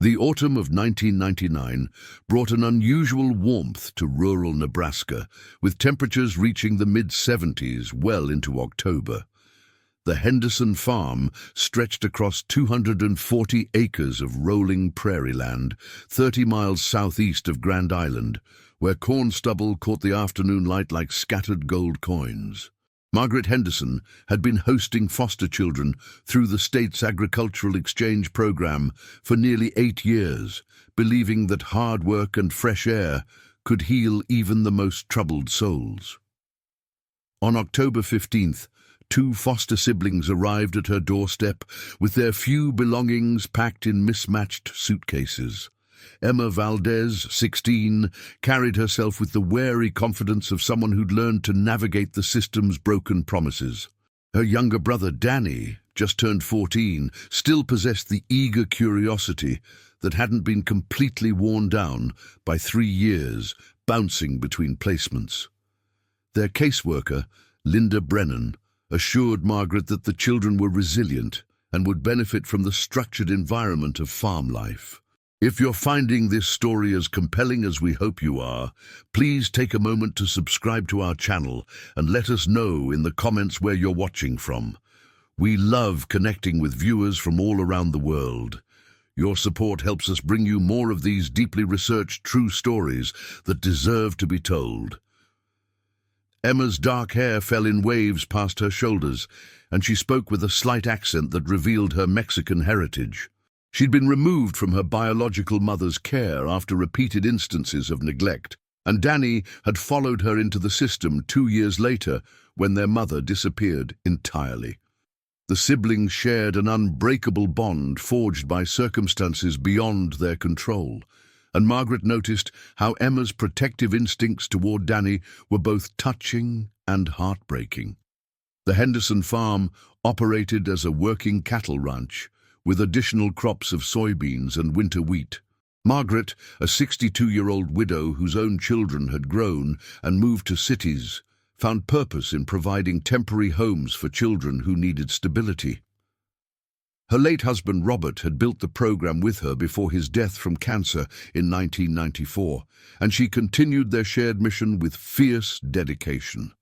The autumn of 1999 brought an unusual warmth to rural Nebraska, with temperatures reaching the mid-70s well into October. The Henderson farm stretched across 240 acres of rolling prairie land, 30 miles southeast of Grand Island, where corn stubble caught the afternoon light like scattered gold coins. Margaret Henderson had been hosting foster children through the state's agricultural exchange program for nearly 8 years, believing that hard work and fresh air could heal even the most troubled souls. On October 15th, 2 foster siblings arrived at her doorstep with their few belongings packed in mismatched suitcases. Emma Valdez, 16, carried herself with the wary confidence of someone who'd learned to navigate the system's broken promises. Her younger brother, Danny, just turned 14, still possessed the eager curiosity that hadn't been completely worn down by 3 years bouncing between placements. Their caseworker, Linda Brennan, assured Margaret that the children were resilient and would benefit from the structured environment of farm life. If you're finding this story as compelling as we hope you are, please take a moment to subscribe to our channel and let us know in the comments where you're watching from. We love connecting with viewers from all around the world. Your support helps us bring you more of these deeply researched true stories that deserve to be told. Emma's dark hair fell in waves past her shoulders, and she spoke with a slight accent that revealed her Mexican heritage. She'd been removed from her biological mother's care after repeated instances of neglect, and Danny had followed her into the system 2 years later when their mother disappeared entirely. The siblings shared an unbreakable bond forged by circumstances beyond their control, and Margaret noticed how Emma's protective instincts toward Danny were both touching and heartbreaking. The Henderson farm operated as a working cattle ranch, with additional crops of soybeans and winter wheat. Margaret, a 62-year-old widow whose own children had grown and moved to cities, found purpose in providing temporary homes for children who needed stability. Her late husband Robert had built the program with her before his death from cancer in 1994, and she continued their shared mission with fierce dedication.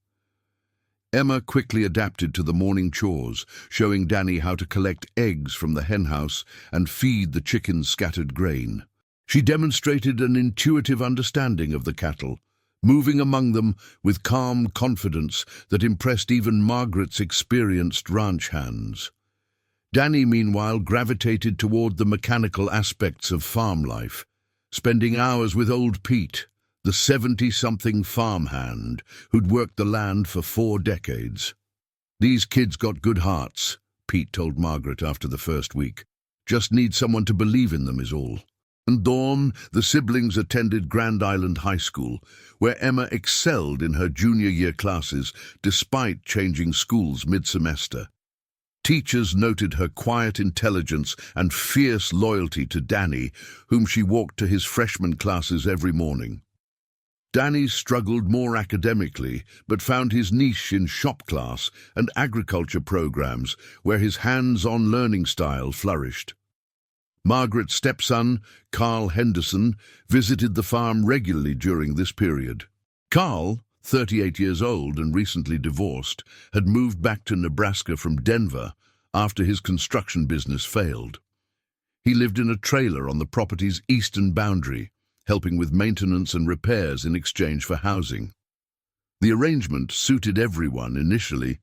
Emma quickly adapted to the morning chores, showing Danny how to collect eggs from the henhouse and feed the chickens scattered grain. She demonstrated an intuitive understanding of the cattle, moving among them with calm confidence that impressed even Margaret's experienced ranch hands. Danny, meanwhile, gravitated toward the mechanical aspects of farm life, spending hours with old Pete, the 70-something farmhand who'd worked the land for 4 decades. "These kids got good hearts," Pete told Margaret after the first week. "Just need someone to believe in them is all." And Dawn, the siblings attended Grand Island High School, where Emma excelled in her junior year classes despite changing schools mid-semester. Teachers noted her quiet intelligence and fierce loyalty to Danny, whom she walked to his freshman classes every morning. Danny struggled more academically, but found his niche in shop class and agriculture programs, where his hands-on learning style flourished. Margaret's stepson, Carl Henderson, visited the farm regularly during this period. Carl, 38 years old and recently divorced, had moved back to Nebraska from Denver after his construction business failed. He lived in a trailer on the property's eastern boundary, helping with maintenance and repairs in exchange for housing. The arrangement suited everyone initially.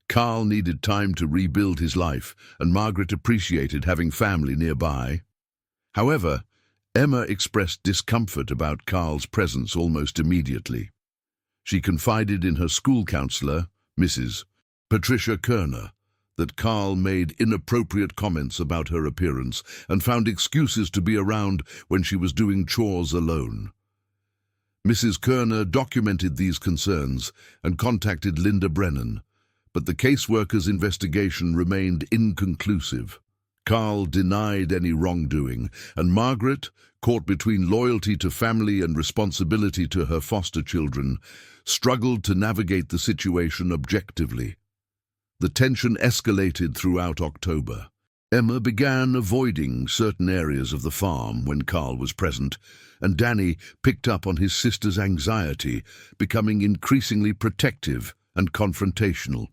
Carl needed time to rebuild his life, and Margaret appreciated having family nearby. However, Emma expressed discomfort about Carl's presence almost immediately. She confided in her school counselor, Mrs. Patricia Kerner, that Carl made inappropriate comments about her appearance and found excuses to be around when she was doing chores alone. Mrs. Kerner documented these concerns and contacted Linda Brennan, but the caseworker's investigation remained inconclusive. Carl denied any wrongdoing, and Margaret, caught between loyalty to family and responsibility to her foster children, struggled to navigate the situation objectively. The tension escalated throughout October. Emma began avoiding certain areas of the farm when Carl was present, and Danny picked up on his sister's anxiety, becoming increasingly protective and confrontational.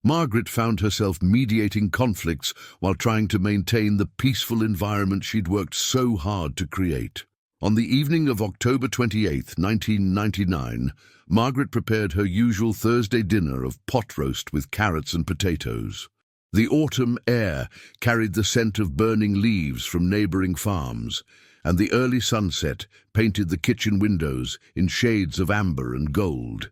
Margaret found herself mediating conflicts while trying to maintain the peaceful environment she'd worked so hard to create. On the evening of October 28, 1999, Margaret prepared her usual Thursday dinner of pot roast with carrots and potatoes. The autumn air carried the scent of burning leaves from neighboring farms, and the early sunset painted the kitchen windows in shades of amber and gold.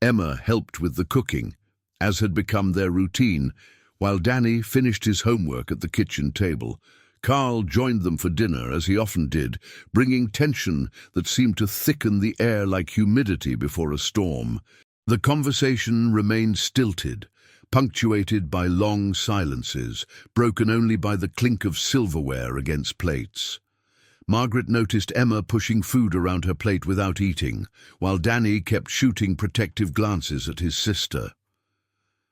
Emma helped with the cooking, as had become their routine, while Danny finished his homework at the kitchen table. Carl joined them for dinner, as he often did, bringing tension that seemed to thicken the air like humidity before a storm. The conversation remained stilted, punctuated by long silences, broken only by the clink of silverware against plates. Margaret noticed Emma pushing food around her plate without eating, while Danny kept shooting protective glances at his sister.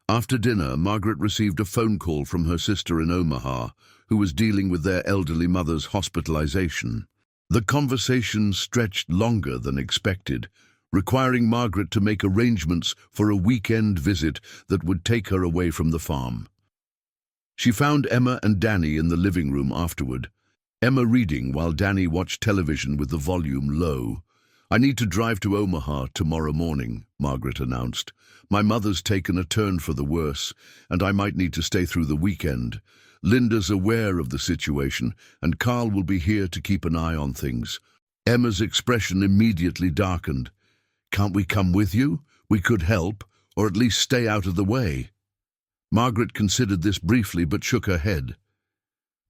After dinner, Margaret received a phone call from her sister in Omaha, who was dealing with their elderly mother's hospitalization. The conversation stretched longer than expected, requiring Margaret to make arrangements for a weekend visit that would take her away from the farm. She found Emma and Danny in the living room afterward, Emma reading while Danny watched television with the volume low. "I need to drive to Omaha tomorrow morning," Margaret announced. "My mother's taken a turn for the worse, and I might need to stay through the weekend. Linda's aware of the situation, and Carl will be here to keep an eye on things." Emma's expression immediately darkened. "Can't we come with you? We could help, or at least stay out of the way." Margaret considered this briefly but shook her head.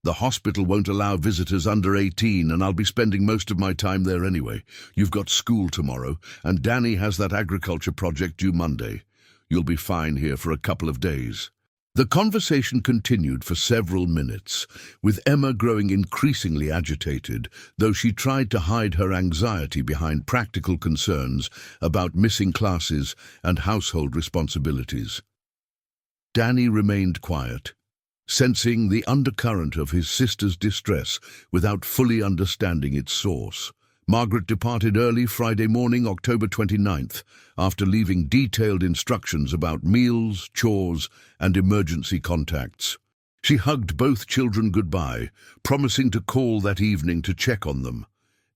"The hospital won't allow visitors under 18, and I'll be spending most of my time there anyway. You've got school tomorrow, and Danny has that agriculture project due Monday. You'll be fine here for a couple of days." The conversation continued for several minutes, with Emma growing increasingly agitated, though she tried to hide her anxiety behind practical concerns about missing classes and household responsibilities. Danny remained quiet, sensing the undercurrent of his sister's distress without fully understanding its source. Margaret departed early Friday morning, October 29th, after leaving detailed instructions about meals, chores, and emergency contacts. She hugged both children goodbye, promising to call that evening to check on them.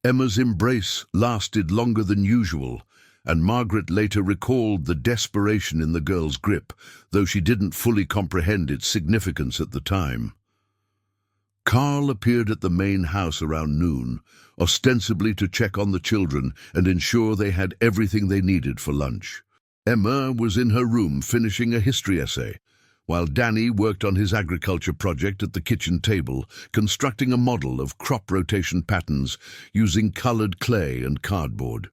Emma's embrace lasted longer than usual, and Margaret later recalled the desperation in the girl's grip, though she didn't fully comprehend its significance at the time. Carl appeared at the main house around noon, ostensibly to check on the children and ensure they had everything they needed for lunch. Emma was in her room finishing a history essay, while Danny worked on his agriculture project at the kitchen table, constructing a model of crop rotation patterns using colored clay and cardboard.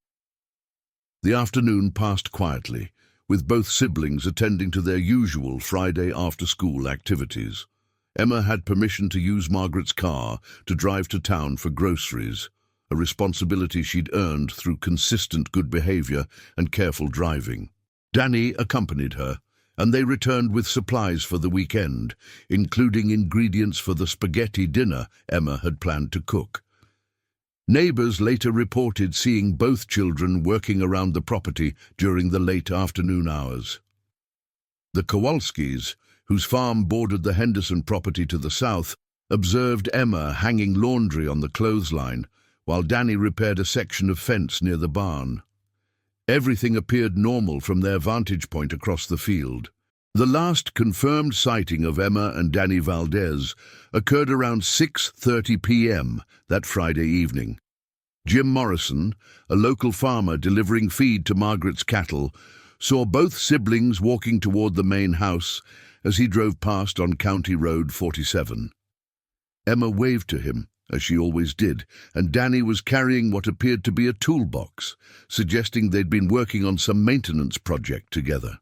The afternoon passed quietly, with both siblings attending to their usual Friday after-school activities. Emma had permission to use Margaret's car to drive to town for groceries, a responsibility she'd earned through consistent good behavior and careful driving. Danny accompanied her, and they returned with supplies for the weekend, including ingredients for the spaghetti dinner Emma had planned to cook. Neighbors later reported seeing both children working around the property during the late afternoon hours. The Kowalskis, whose farm bordered the Henderson property to the south, observed Emma hanging laundry on the clothesline, while Danny repaired a section of fence near the barn. Everything appeared normal from their vantage point across the field. The last confirmed sighting of Emma and Danny Valdez occurred around 6:30 p.m. that Friday evening. Jim Morrison, a local farmer delivering feed to Margaret's cattle, saw both siblings walking toward the main house as he drove past on County Road 47. Emma waved to him, as she always did, and Danny was carrying what appeared to be a toolbox, suggesting they'd been working on some maintenance project together.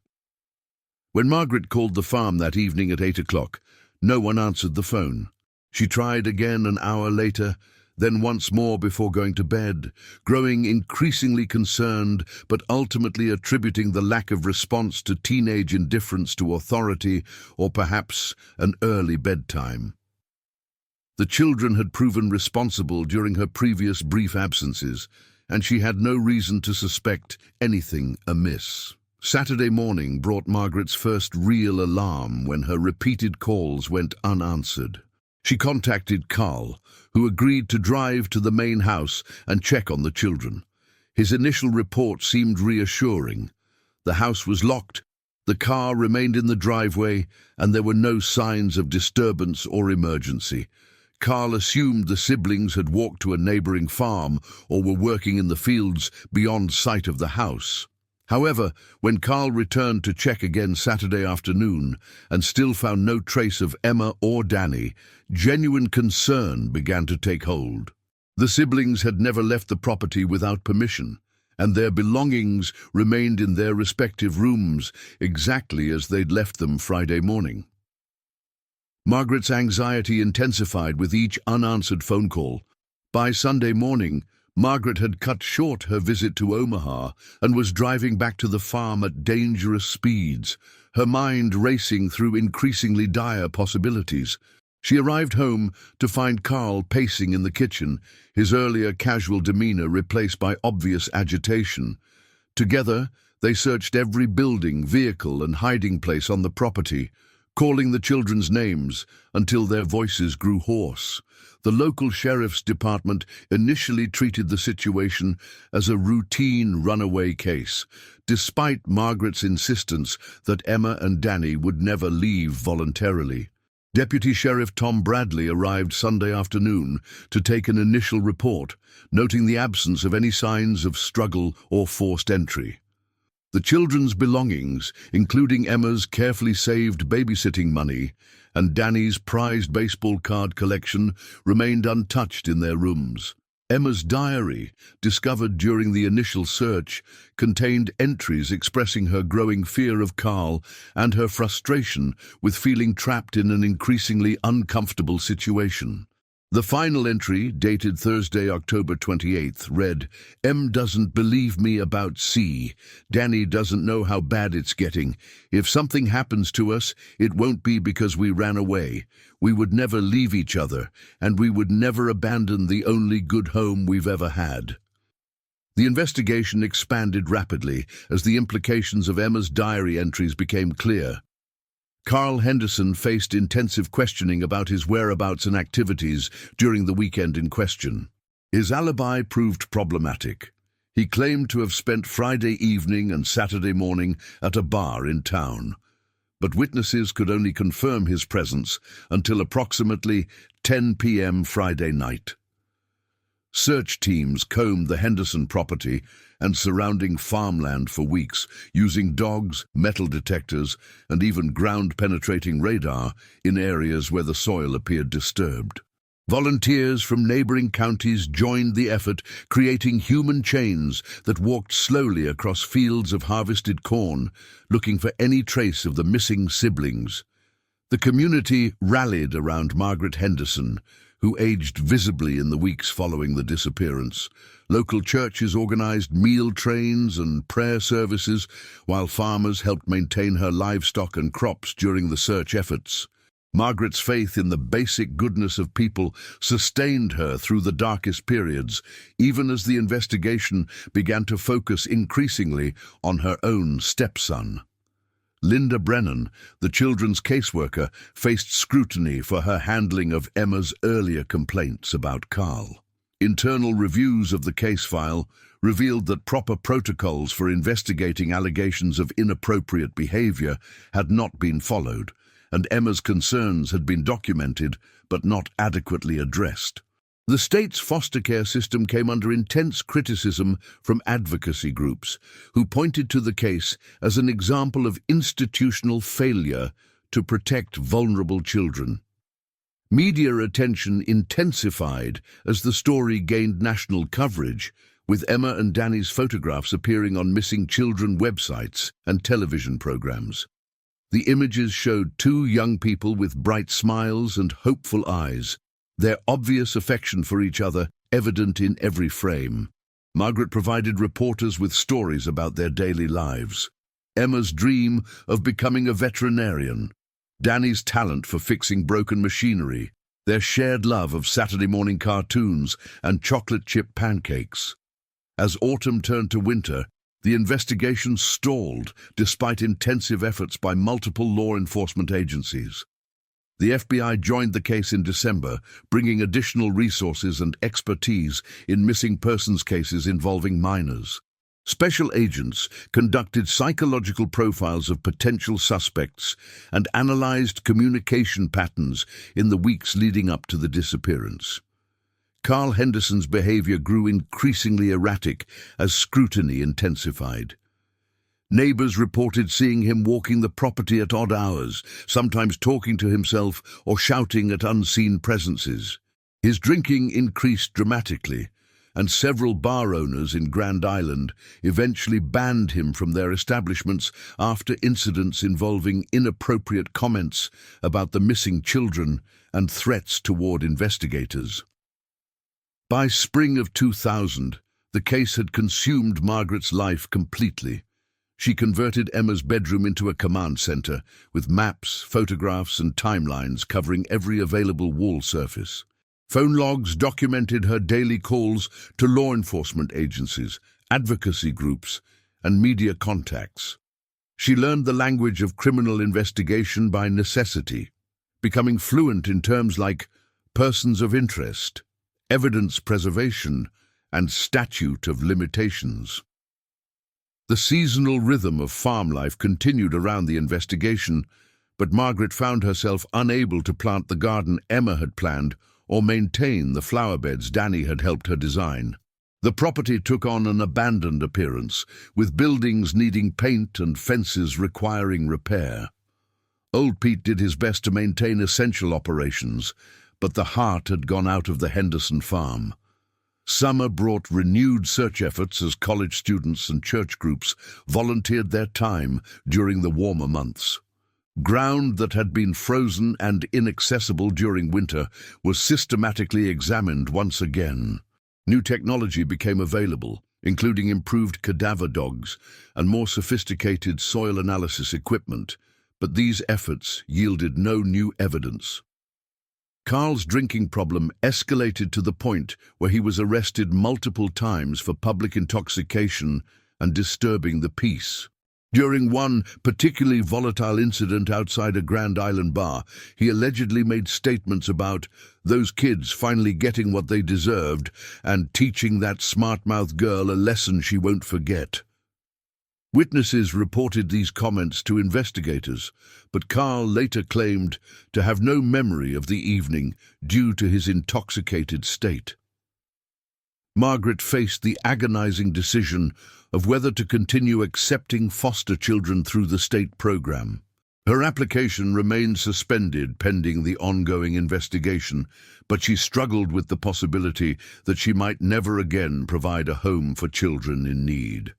When Margaret called the farm that evening at 8 o'clock, no one answered the phone. She tried again an hour later, then once more before going to bed, growing increasingly concerned but ultimately attributing the lack of response to teenage indifference to authority or perhaps an early bedtime. The children had proven responsible during her previous brief absences, and she had no reason to suspect anything amiss. Saturday morning brought Margaret's first real alarm when her repeated calls went unanswered. She contacted Carl, who agreed to drive to the main house and check on the children. His initial report seemed reassuring. The house was locked, the car remained in the driveway, and there were no signs of disturbance or emergency. Carl assumed the siblings had walked to a neighboring farm or were working in the fields beyond sight of the house. However, when Carl returned to check again Saturday afternoon and still found no trace of Emma or Danny, genuine concern began to take hold. The siblings had never left the property without permission, and their belongings remained in their respective rooms exactly as they'd left them Friday morning. Margaret's anxiety intensified with each unanswered phone call. By Sunday morning, Margaret had cut short her visit to Omaha and was driving back to the farm at dangerous speeds, her mind racing through increasingly dire possibilities. She arrived home to find Carl pacing in the kitchen, his earlier casual demeanor replaced by obvious agitation. Together, they searched every building, vehicle, and hiding place on the property, calling the children's names until their voices grew hoarse. The local sheriff's department initially treated the situation as a routine runaway case, despite Margaret's insistence that Emma and Danny would never leave voluntarily. Deputy Sheriff Tom Bradley arrived Sunday afternoon to take an initial report, noting the absence of any signs of struggle or forced entry. The children's belongings, including Emma's carefully saved babysitting money and Danny's prized baseball card collection, remained untouched in their rooms. Emma's diary, discovered during the initial search, contained entries expressing her growing fear of Carl and her frustration with feeling trapped in an increasingly uncomfortable situation. The final entry, dated Thursday, October 28th, read, "M doesn't believe me about C. Danny doesn't know how bad it's getting. If something happens to us, it won't be because we ran away. We would never leave each other, and we would never abandon the only good home we've ever had." The investigation expanded rapidly as the implications of Emma's diary entries became clear. Carl Henderson faced intensive questioning about his whereabouts and activities during the weekend in question. His alibi proved problematic. He claimed to have spent Friday evening and Saturday morning at a bar in town, but witnesses could only confirm his presence until approximately 10 p.m. Friday night. Search teams combed the Henderson property and surrounding farmland for weeks, using dogs, metal detectors, and even ground-penetrating radar in areas where the soil appeared disturbed. Volunteers from neighboring counties joined the effort, creating human chains that walked slowly across fields of harvested corn, looking for any trace of the missing siblings. The community rallied around Margaret Henderson, who aged visibly in the weeks following the disappearance. Local churches organized meal trains and prayer services, while farmers helped maintain her livestock and crops during the search efforts. Margaret's faith in the basic goodness of people sustained her through the darkest periods, even as the investigation began to focus increasingly on her own stepson. Linda Brennan, the children's caseworker, faced scrutiny for her handling of Emma's earlier complaints about Carl. Internal reviews of the case file revealed that proper protocols for investigating allegations of inappropriate behavior had not been followed, and Emma's concerns had been documented but not adequately addressed. The state's foster care system came under intense criticism from advocacy groups, who pointed to the case as an example of institutional failure to protect vulnerable children. Media attention intensified as the story gained national coverage, with Emma and Danny's photographs appearing on missing children websites and television programs. The images showed two young people with bright smiles and hopeful eyes, their obvious affection for each other evident in every frame. Margaret provided reporters with stories about their daily lives. Emma's dream of becoming a veterinarian, Danny's talent for fixing broken machinery, their shared love of Saturday morning cartoons and chocolate chip pancakes. As autumn turned to winter, the investigation stalled despite intensive efforts by multiple law enforcement agencies. The FBI joined the case in December, bringing additional resources and expertise in missing persons cases involving minors. Special agents conducted psychological profiles of potential suspects and analyzed communication patterns in the weeks leading up to the disappearance. Carl Henderson's behavior grew increasingly erratic as scrutiny intensified. Neighbors reported seeing him walking the property at odd hours, sometimes talking to himself or shouting at unseen presences. His drinking increased dramatically, and several bar owners in Grand Island eventually banned him from their establishments after incidents involving inappropriate comments about the missing children and threats toward investigators. By spring of 2000, the case had consumed Margaret's life completely. She converted Emma's bedroom into a command center, with maps, photographs, and timelines covering every available wall surface. Phone logs documented her daily calls to law enforcement agencies, advocacy groups, and media contacts. She learned the language of criminal investigation by necessity, becoming fluent in terms like persons of interest, evidence preservation, and statute of limitations. The seasonal rhythm of farm life continued around the investigation, but Margaret found herself unable to plant the garden Emma had planned or maintain the flower beds Danny had helped her design. The property took on an abandoned appearance, with buildings needing paint and fences requiring repair. Old Pete did his best to maintain essential operations, but the heart had gone out of the Henderson farm. Summer brought renewed search efforts as college students and church groups volunteered their time during the warmer months. Ground that had been frozen and inaccessible during winter was systematically examined once again. New technology became available, including improved cadaver dogs and more sophisticated soil analysis equipment, but these efforts yielded no new evidence. Carl's drinking problem escalated to the point where he was arrested multiple times for public intoxication and disturbing the peace. During one particularly volatile incident outside a Grand Island bar, he allegedly made statements about those kids finally getting what they deserved and teaching that smart-mouthed girl a lesson she won't forget. Witnesses reported these comments to investigators, but Carl later claimed to have no memory of the evening due to his intoxicated state. Margaret faced the agonizing decision of whether to continue accepting foster children through the state program. Her application remained suspended pending the ongoing investigation, but she struggled with the possibility that she might never again provide a home for children in need.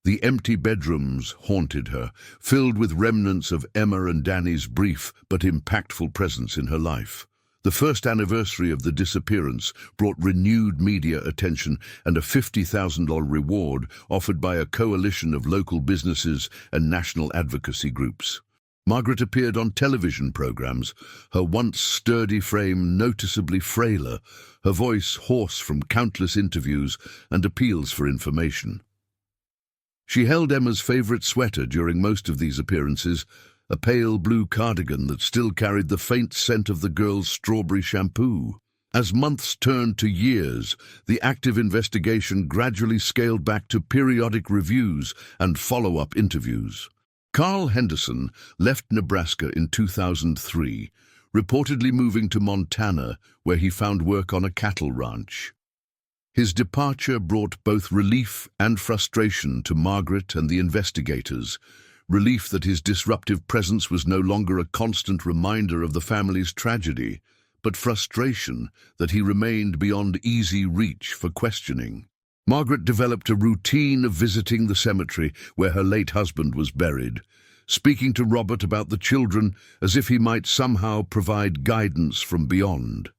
The empty bedrooms haunted her, filled with remnants of Emma and Danny's brief but impactful presence in her life. The first anniversary of the disappearance brought renewed media attention and a $50,000 reward offered by a coalition of local businesses and national advocacy groups. Margaret appeared on television programs, her once sturdy frame noticeably frailer, her voice hoarse from countless interviews and appeals for information. She held Emma's favorite sweater during most of these appearances, a pale blue cardigan that still carried the faint scent of the girl's strawberry shampoo. As months turned to years, the active investigation gradually scaled back to periodic reviews and follow-up interviews. Carl Henderson left Nebraska in 2003, reportedly moving to Montana, where he found work on a cattle ranch. His departure brought both relief and frustration to Margaret and the investigators. Relief that his disruptive presence was no longer a constant reminder of the family's tragedy, but frustration that he remained beyond easy reach for questioning. Margaret developed a routine of visiting the cemetery where her late husband was buried, speaking to Robert about the children as if he might somehow provide guidance from beyond.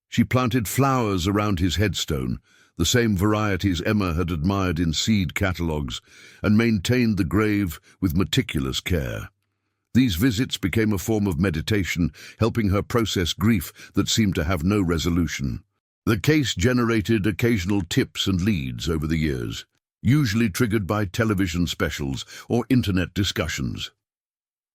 She planted flowers around his headstone, the same varieties Emma had admired in seed catalogues, and maintained the grave with meticulous care. These visits became a form of meditation, helping her process grief that seemed to have no resolution. The case generated occasional tips and leads over the years, usually triggered by television specials or internet discussions.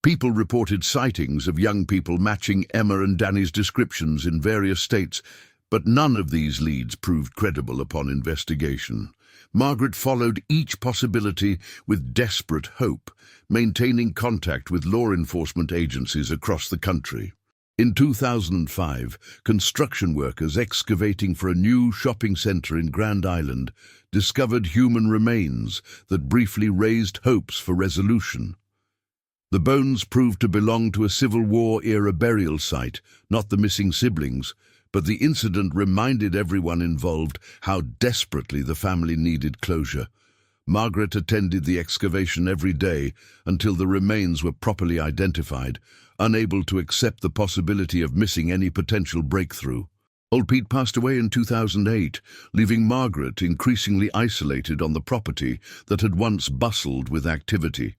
People reported sightings of young people matching Emma and Danny's descriptions in various states, but none of these leads proved credible upon investigation. Margaret followed each possibility with desperate hope, maintaining contact with law enforcement agencies across the country. In 2005, construction workers excavating for a new shopping center in Grand Island discovered human remains that briefly raised hopes for resolution. The bones proved to belong to a Civil War-era burial site, not the missing siblings, but the incident reminded everyone involved how desperately the family needed closure. Margaret attended the excavation every day until the remains were properly identified, unable to accept the possibility of missing any potential breakthrough. Old Pete passed away in 2008, leaving Margaret increasingly isolated on the property that had once bustled with activity.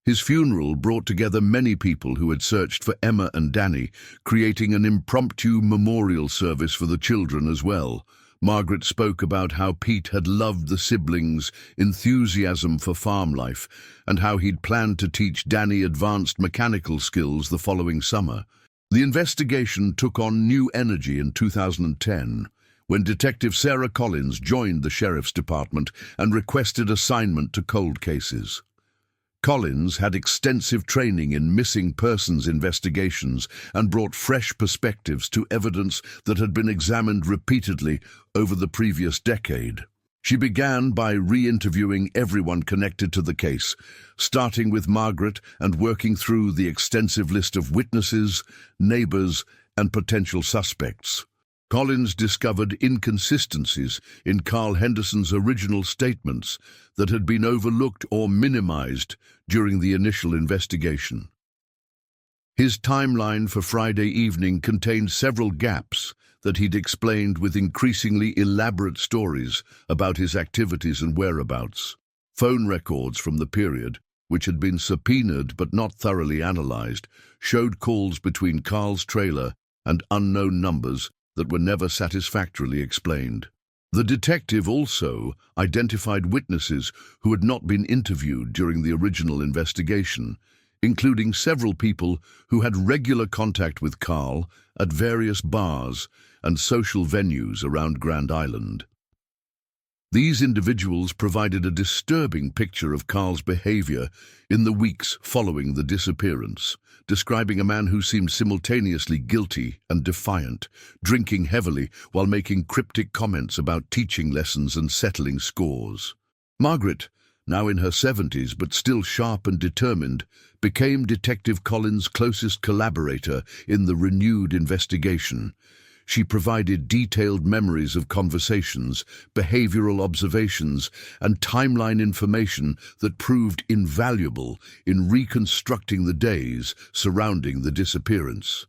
His funeral brought together many people who had searched for Emma and Danny, creating an impromptu memorial service for the children as well. Margaret spoke about how Pete had loved the siblings' enthusiasm for farm life and how he'd planned to teach Danny advanced mechanical skills the following summer. The investigation took on new energy in 2010, when Detective Sarah Collins joined the Sheriff's Department and requested assignment to cold cases. Collins had extensive training in missing persons investigations and brought fresh perspectives to evidence that had been examined repeatedly over the previous decade. She began by re-interviewing everyone connected to the case, starting with Margaret and working through the extensive list of witnesses, neighbors, and potential suspects. Collins discovered inconsistencies in Carl Henderson's original statements that had been overlooked or minimized during the initial investigation. His timeline for Friday evening contained several gaps that he'd explained with increasingly elaborate stories about his activities and whereabouts. Phone records from the period, which had been subpoenaed but not thoroughly analyzed, showed calls between Carl's trailer and unknown numbers that were never satisfactorily explained. The detective also identified witnesses who had not been interviewed during the original investigation, including several people who had regular contact with Carl at various bars and social venues around Grand Island. These individuals provided a disturbing picture of Carl's behavior in the weeks following the disappearance, describing a man who seemed simultaneously guilty and defiant, drinking heavily while making cryptic comments about teaching lessons and settling scores. Margaret, now in her 70s but still sharp and determined, became Detective Collins' closest collaborator in the renewed investigation. She provided detailed memories of conversations, behavioral observations, and timeline information that proved invaluable in reconstructing the days surrounding the disappearance.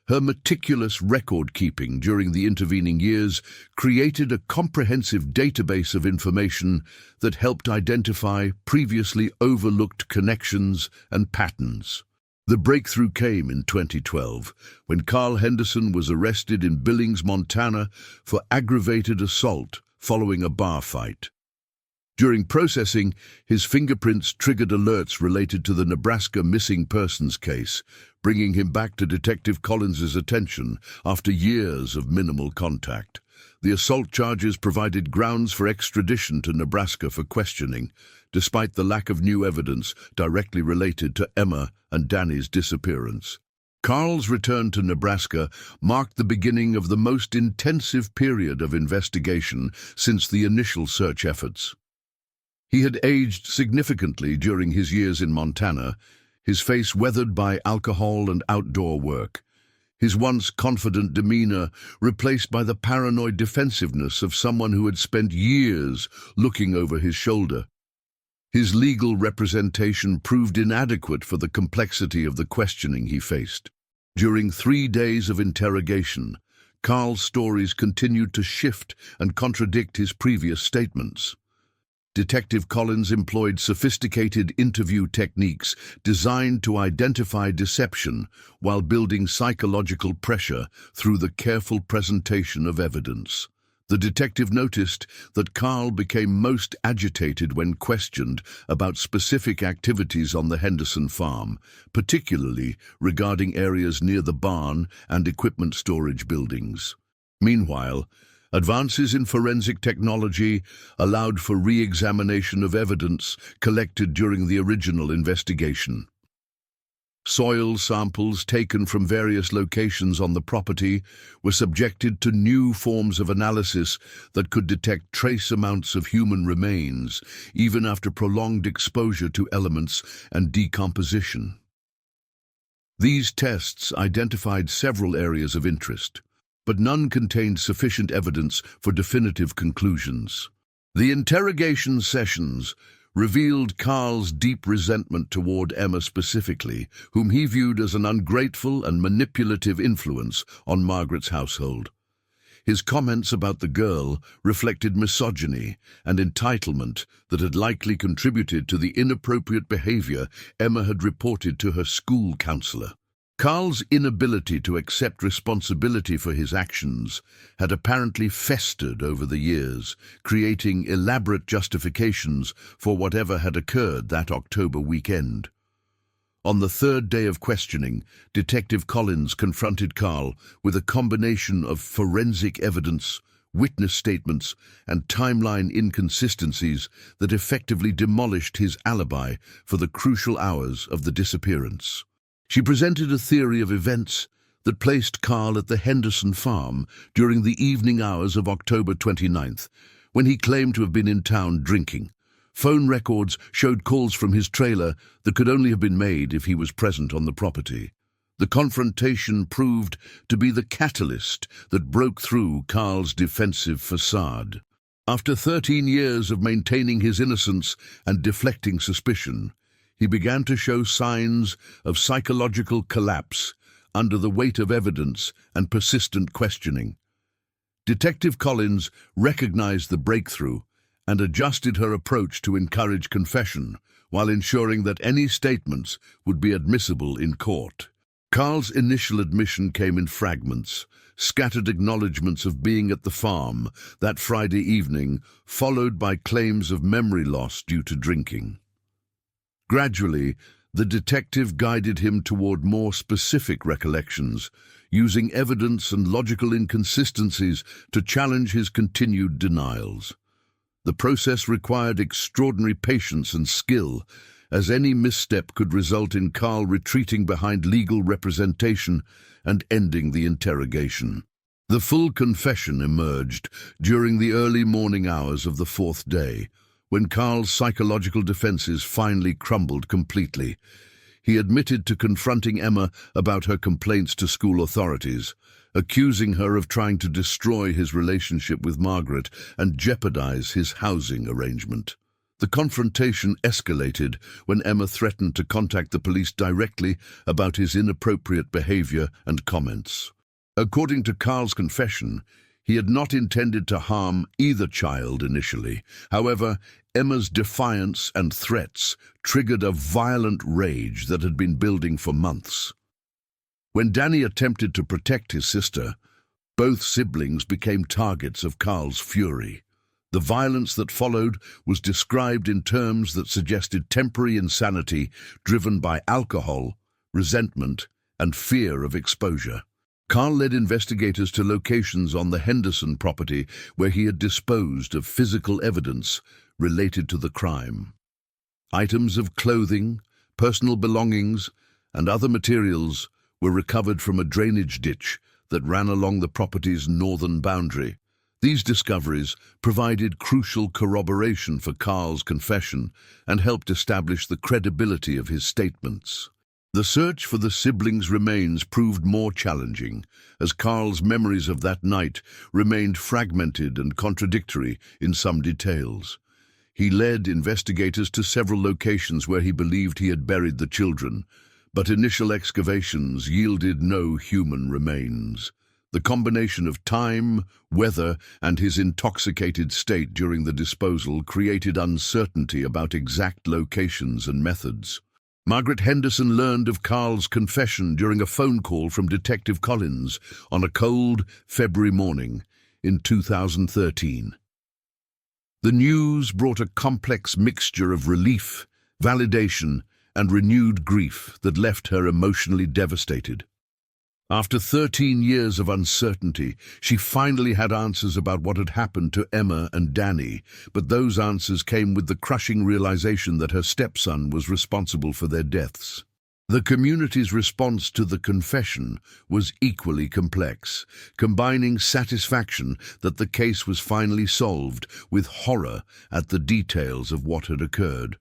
Her meticulous record-keeping during the intervening years created a comprehensive database of information that helped identify previously overlooked connections and patterns. The breakthrough came in 2012, when Carl Henderson was arrested in Billings, Montana, for aggravated assault following a bar fight. During processing, his fingerprints triggered alerts related to the Nebraska missing persons case, bringing him back to Detective Collins's attention after years of minimal contact. The assault charges provided grounds for extradition to Nebraska for questioning, despite the lack of new evidence directly related to Emma and Danny's disappearance. Carl's return to Nebraska marked the beginning of the most intensive period of investigation since the initial search efforts. He had aged significantly during his years in Montana, his face weathered by alcohol and outdoor work, his once confident demeanor replaced by the paranoid defensiveness of someone who had spent years looking over his shoulder. His legal representation proved inadequate for the complexity of the questioning he faced. During 3 days of interrogation, Carl's stories continued to shift and contradict his previous statements. Detective Collins employed sophisticated interview techniques designed to identify deception while building psychological pressure through the careful presentation of evidence. The detective noticed that Carl became most agitated when questioned about specific activities on the Henderson farm, particularly regarding areas near the barn and equipment storage buildings. Meanwhile, advances in forensic technology allowed for re-examination of evidence collected during the original investigation. Soil samples taken from various locations on the property were subjected to new forms of analysis that could detect trace amounts of human remains, even after prolonged exposure to elements and decomposition. These tests identified several areas of interest, but none contained sufficient evidence for definitive conclusions. The interrogation sessions revealed Carl's deep resentment toward Emma specifically, whom he viewed as an ungrateful and manipulative influence on Margaret's household. His comments about the girl reflected misogyny and entitlement that had likely contributed to the inappropriate behavior Emma had reported to her school counselor. Carl's inability to accept responsibility for his actions had apparently festered over the years, creating elaborate justifications for whatever had occurred that October weekend. On the third day of questioning, Detective Collins confronted Carl with a combination of forensic evidence, witness statements, and timeline inconsistencies that effectively demolished his alibi for the crucial hours of the disappearance. She presented a theory of events that placed Carl at the Henderson farm during the evening hours of October 29th, when he claimed to have been in town drinking. Phone records showed calls from his trailer that could only have been made if he was present on the property. The confrontation proved to be the catalyst that broke through Carl's defensive facade. After 13 years of maintaining his innocence and deflecting suspicion, he began to show signs of psychological collapse under the weight of evidence and persistent questioning. Detective Collins recognized the breakthrough and adjusted her approach to encourage confession while ensuring that any statements would be admissible in court. Carl's initial admission came in fragments, scattered acknowledgments of being at the farm that Friday evening, followed by claims of memory loss due to drinking. Gradually, the detective guided him toward more specific recollections, using evidence and logical inconsistencies to challenge his continued denials. The process required extraordinary patience and skill, as any misstep could result in Carl retreating behind legal representation and ending the interrogation. The full confession emerged during the early morning hours of the fourth day, when Carl's psychological defenses finally crumbled completely. He admitted to confronting Emma about her complaints to school authorities, accusing her of trying to destroy his relationship with Margaret and jeopardize his housing arrangement. The confrontation escalated when Emma threatened to contact the police directly about his inappropriate behavior and comments. According to Carl's confession, he had not intended to harm either child initially. However, Emma's defiance and threats triggered a violent rage that had been building for months. When Danny attempted to protect his sister, both siblings became targets of Carl's fury. The violence that followed was described in terms that suggested temporary insanity driven by alcohol, resentment, and fear of exposure. Carl led investigators to locations on the Henderson property where he had disposed of physical evidence related to the crime. Items of clothing, personal belongings, and other materials were recovered from a drainage ditch that ran along the property's northern boundary. These discoveries provided crucial corroboration for Carl's confession and helped establish the credibility of his statements. The search for the siblings' remains proved more challenging, as Carl's memories of that night remained fragmented and contradictory in some details. He led investigators to several locations where he believed he had buried the children, but initial excavations yielded no human remains. The combination of time, weather, and his intoxicated state during the disposal created uncertainty about exact locations and methods. Margaret Henderson learned of Carl's confession during a phone call from Detective Collins on a cold February morning in 2013. The news brought a complex mixture of relief, validation, and renewed grief that left her emotionally devastated. After 13 years of uncertainty, she finally had answers about what had happened to Emma and Danny, but those answers came with the crushing realization that her stepson was responsible for their deaths. The community's response to the confession was equally complex, combining satisfaction that the case was finally solved with horror at the details of what had occurred.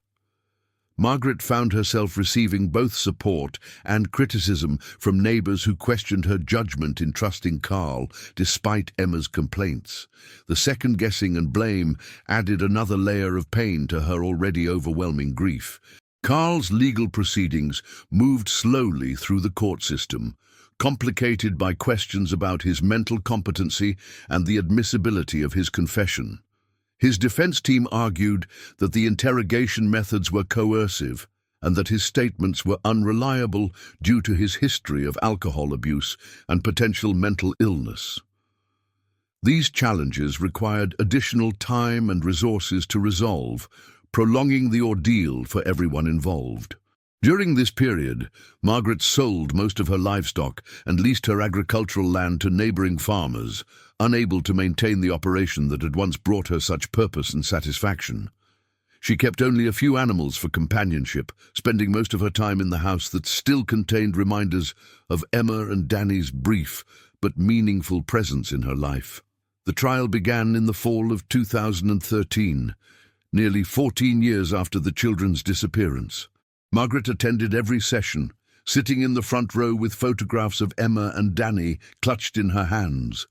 Margaret found herself receiving both support and criticism from neighbors who questioned her judgment in trusting Carl despite Emma's complaints. The second-guessing and blame added another layer of pain to her already overwhelming grief. Carl's legal proceedings moved slowly through the court system, complicated by questions about his mental competency and the admissibility of his confession. His defense team argued that the interrogation methods were coercive and that his statements were unreliable due to his history of alcohol abuse and potential mental illness. These challenges required additional time and resources to resolve, prolonging the ordeal for everyone involved. During this period, Margaret sold most of her livestock and leased her agricultural land to neighboring farmers, unable to maintain the operation that had once brought her such purpose and satisfaction. She kept only a few animals for companionship, spending most of her time in the house that still contained reminders of Emma and Danny's brief but meaningful presence in her life. The trial began in the fall of 2013, nearly 14 years after the children's disappearance. Margaret attended every session, sitting in the front row with photographs of Emma and Danny clutched in her hands.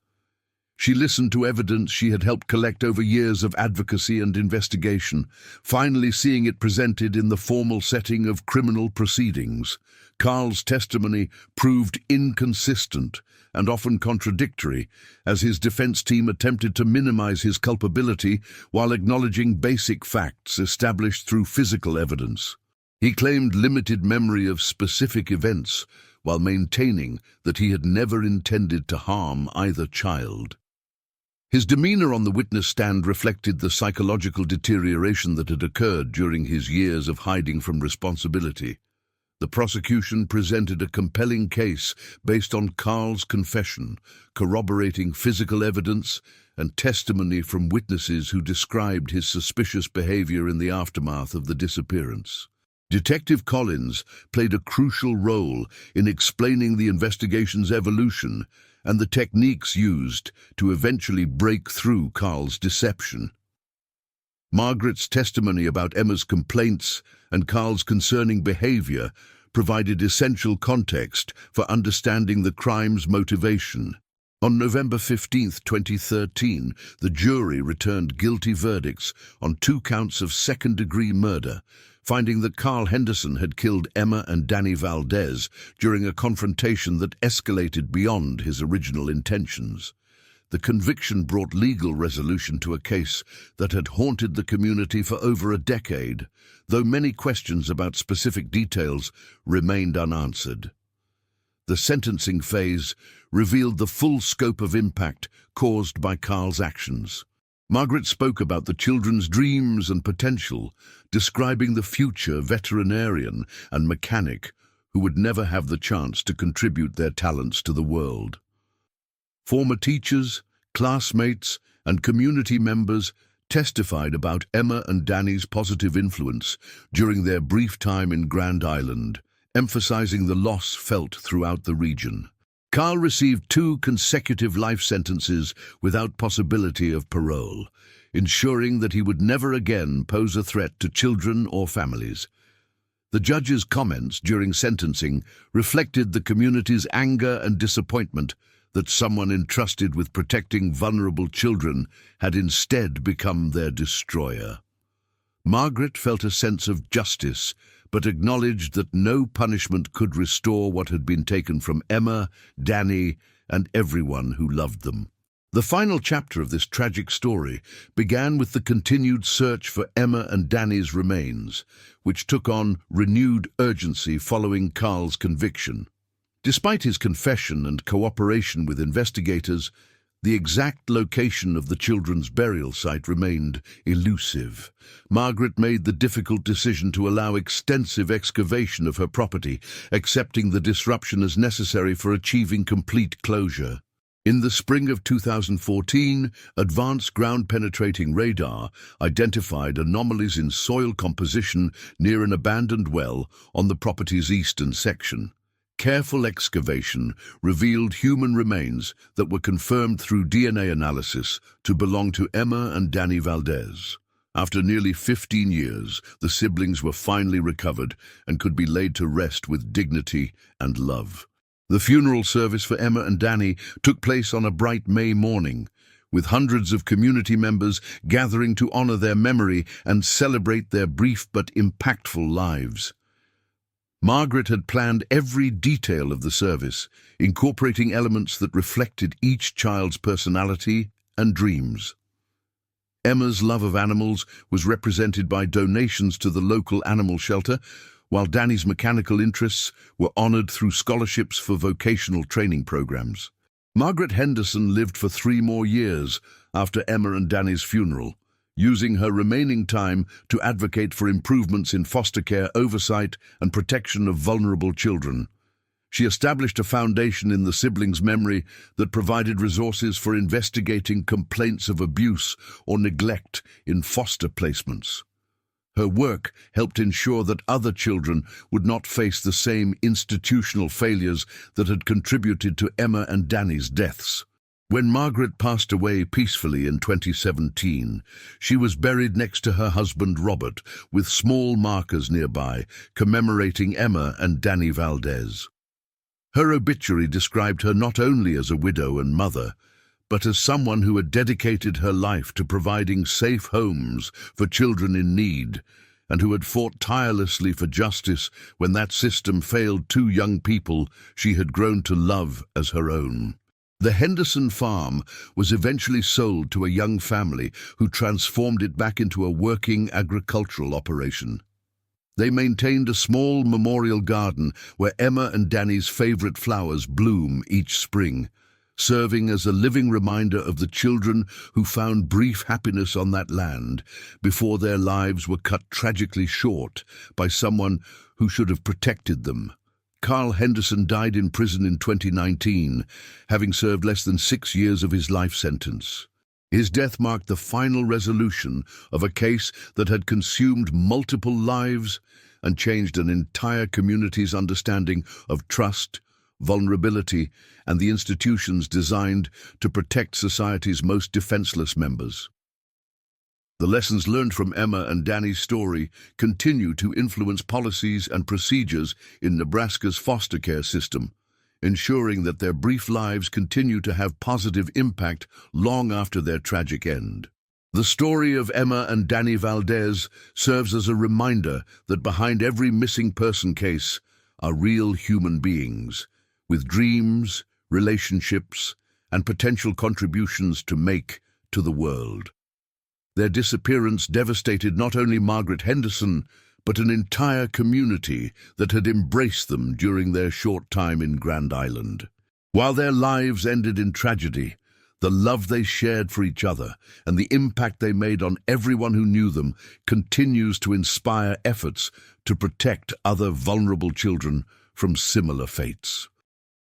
She listened to evidence she had helped collect over years of advocacy and investigation, finally seeing it presented in the formal setting of criminal proceedings. Carl's testimony proved inconsistent and often contradictory, as his defense team attempted to minimize his culpability while acknowledging basic facts established through physical evidence. He claimed limited memory of specific events, while maintaining that he had never intended to harm either child. His demeanor on the witness stand reflected the psychological deterioration that had occurred during his years of hiding from responsibility. The prosecution presented a compelling case based on Carl's confession, corroborating physical evidence and testimony from witnesses who described his suspicious behavior in the aftermath of the disappearance. Detective Collins played a crucial role in explaining the investigation's evolution and the techniques used to eventually break through Carl's deception. Margaret's testimony about Emma's complaints and Carl's concerning behavior provided essential context for understanding the crime's motivation. On November 15, 2013, the jury returned guilty verdicts on 2 counts of second-degree murder, finding that Carl Henderson had killed Emma and Danny Valdez during a confrontation that escalated beyond his original intentions. The conviction brought legal resolution to a case that had haunted the community for over a decade, though many questions about specific details remained unanswered. The sentencing phase revealed the full scope of impact caused by Carl's actions. Margaret spoke about the children's dreams and potential, describing the future veterinarian and mechanic who would never have the chance to contribute their talents to the world. Former teachers, classmates, and community members testified about Emma and Danny's positive influence during their brief time in Grand Island, emphasizing the loss felt throughout the region. Carl received 2 consecutive life sentences without possibility of parole, ensuring that he would never again pose a threat to children or families. The judge's comments during sentencing reflected the community's anger and disappointment that someone entrusted with protecting vulnerable children had instead become their destroyer. Margaret felt a sense of justice, but acknowledged that no punishment could restore what had been taken from Emma, Danny, and everyone who loved them. The final chapter of this tragic story began with the continued search for Emma and Danny's remains, which took on renewed urgency following Carl's conviction. Despite his confession and cooperation with investigators, the exact location of the children's burial site remained elusive. Margaret made the difficult decision to allow extensive excavation of her property, accepting the disruption as necessary for achieving complete closure. In the spring of 2014, advanced ground-penetrating radar identified anomalies in soil composition near an abandoned well on the property's eastern section. Careful excavation revealed human remains that were confirmed through DNA analysis to belong to Emma and Danny Valdez. After nearly 15 years, the siblings were finally recovered and could be laid to rest with dignity and love. The funeral service for Emma and Danny took place on a bright May morning, with hundreds of community members gathering to honor their memory and celebrate their brief but impactful lives. Margaret had planned every detail of the service, incorporating elements that reflected each child's personality and dreams. Emma's love of animals was represented by donations to the local animal shelter, while Danny's mechanical interests were honored through scholarships for vocational training programs. Margaret Henderson lived for 3 more years after Emma and Danny's funeral, using her remaining time to advocate for improvements in foster care oversight and protection of vulnerable children. She established a foundation in the siblings' memory that provided resources for investigating complaints of abuse or neglect in foster placements. Her work helped ensure that other children would not face the same institutional failures that had contributed to Emma and Danny's deaths. When Margaret passed away peacefully in 2017, she was buried next to her husband Robert, with small markers nearby commemorating Emma and Danny Valdez. Her obituary described her not only as a widow and mother, but as someone who had dedicated her life to providing safe homes for children in need, and who had fought tirelessly for justice when that system failed 2 young people she had grown to love as her own. The Henderson farm was eventually sold to a young family who transformed it back into a working agricultural operation. They maintained a small memorial garden where Emma and Danny's favorite flowers bloom each spring, serving as a living reminder of the children who found brief happiness on that land before their lives were cut tragically short by someone who should have protected them. Carl Henderson died in prison in 2019, having served less than 6 years of his life sentence. His death marked the final resolution of a case that had consumed multiple lives and changed an entire community's understanding of trust, vulnerability, and the institutions designed to protect society's most defenseless members. The lessons learned from Emma and Danny's story continue to influence policies and procedures in Nebraska's foster care system, ensuring that their brief lives continue to have positive impact long after their tragic end. The story of Emma and Danny Valdez serves as a reminder that behind every missing person case are real human beings, with dreams, relationships, and potential contributions to make to the world. Their disappearance devastated not only Margaret Henderson, but an entire community that had embraced them during their short time in Grand Island. While their lives ended in tragedy, the love they shared for each other and the impact they made on everyone who knew them continues to inspire efforts to protect other vulnerable children from similar fates.